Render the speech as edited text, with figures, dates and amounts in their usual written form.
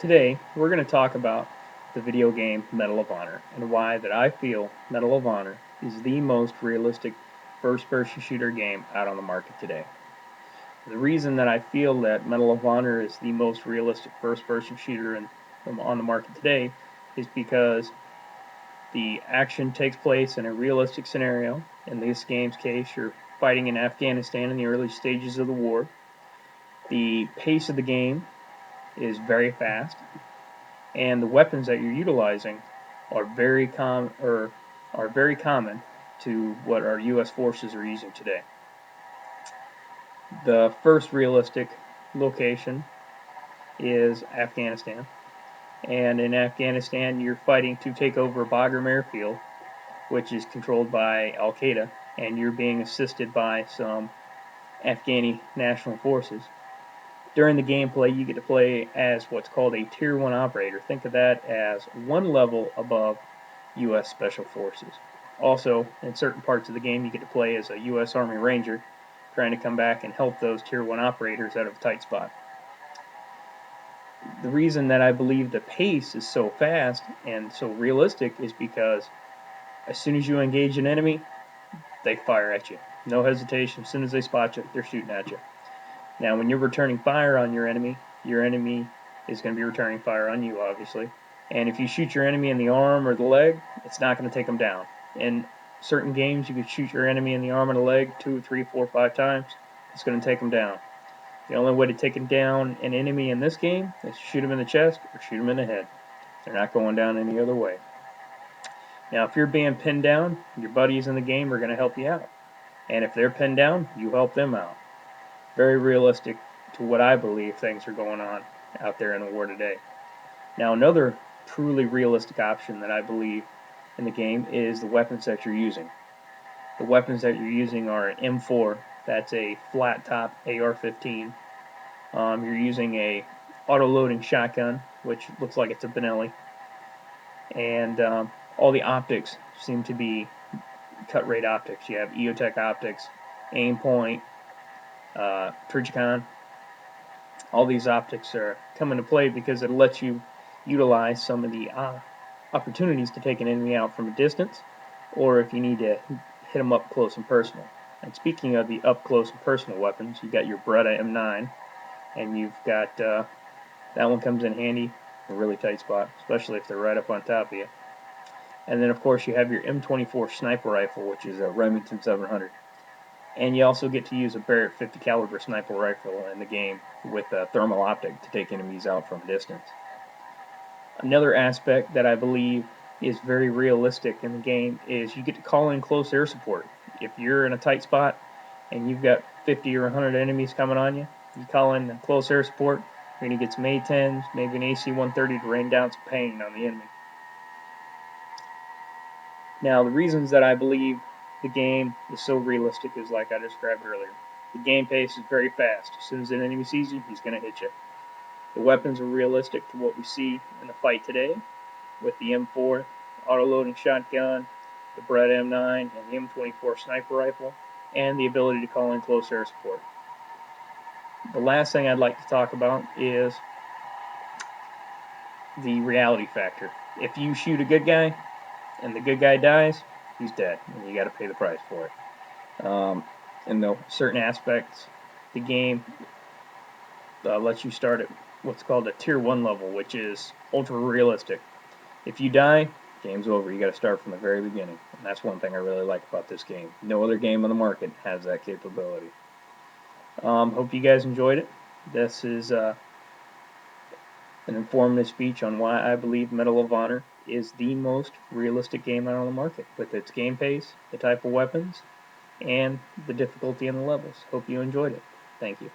Today, we're going to talk about the video game Medal of Honor and why that I feel Medal of Honor is the most realistic first-person shooter game out on the market today. The reason that I feel that Medal of Honor is the most realistic first-person shooter on the market today is because the action takes place in a realistic scenario. In this game's case, you're fighting in Afghanistan in the early stages of the war. The pace of the game is very fast, and the weapons that you're utilizing are are very common to what our U.S. forces are using today. The first realistic location is Afghanistan, and in Afghanistan you're fighting to take over Bagram airfield, which is controlled by Al Qaeda, and you're being assisted by some Afghani national forces. During the gameplay, you get to play as what's called a Tier 1 operator. Think of that as one level above U.S. Special Forces. Also, in certain parts of the game, you get to play as a U.S. Army Ranger, trying to come back and help those Tier 1 operators out of a tight spot. The reason that I believe the pace is so fast and so realistic is because as soon as you engage an enemy, they fire at you. No hesitation. As soon as they spot you, they're shooting at you. Now, when you're returning fire on your enemy is going to be returning fire on you, obviously. And if you shoot your enemy in the arm or the leg, it's not going to take them down. In certain games, you can shoot your enemy in the arm or the leg 2, 3, 4, 5 times. It's going to take them down. The only way to take down an enemy in this game is to shoot them in the chest or shoot them in the head. They're not going down any other way. Now, if you're being pinned down, your buddies in the game are going to help you out. And if they're pinned down, you help them out. Very realistic to what I believe things are going on out there in the war today. Now, another truly realistic option that I believe in the game is the weapons that you're using. The weapons that you're using are an M4, that's a flat top AR-15. You're using a auto-loading shotgun, which looks like it's a Benelli. And all the optics seem to be cut rate optics. You have EOTech optics, aim point, Trigicon. All these optics are come into play because it lets you utilize some of the opportunities to take an enemy out from a distance, or if you need to hit them up close and personal. And speaking of the up close and personal weapons, you got your Beretta M9, and you've got that one comes in handy in a really tight spot, especially if they're right up on top of you. And then of course you have your M24 sniper rifle, which is a Remington 700. And you also get to use a Barrett 50 caliber sniper rifle in the game with a thermal optic to take enemies out from a distance. Another aspect that I believe is very realistic in the game is you get to call in close air support. If you're in a tight spot and you've got 50 or 100 enemies coming on you, you call in close air support, you're going to get some A-10s, maybe an AC-130 to rain down some pain on the enemy. Now, the reasons that I believe the game is so realistic is like I described earlier. The game pace is very fast. As soon as an enemy sees you, he's going to hit you. The weapons are realistic to what we see in the fight today with the M4 auto-loading shotgun, the Beretta M9, and the M24 sniper rifle, and the ability to call in close air support. The last thing I'd like to talk about is the reality factor. If you shoot a good guy and the good guy dies, he's dead, and you got to pay the price for it. In the certain aspects, the game lets you start at what's called a Tier 1 level, which is ultra realistic. If you die, game's over. You got to start from the very beginning, and that's one thing I really like about this game. No other game on the market has that capability. Hope you guys enjoyed it. This is an informative speech on why I believe Medal of Honor is the most realistic game out on the market, with its game pace, the type of weapons, and the difficulty in the levels. Hope you enjoyed it. Thank you.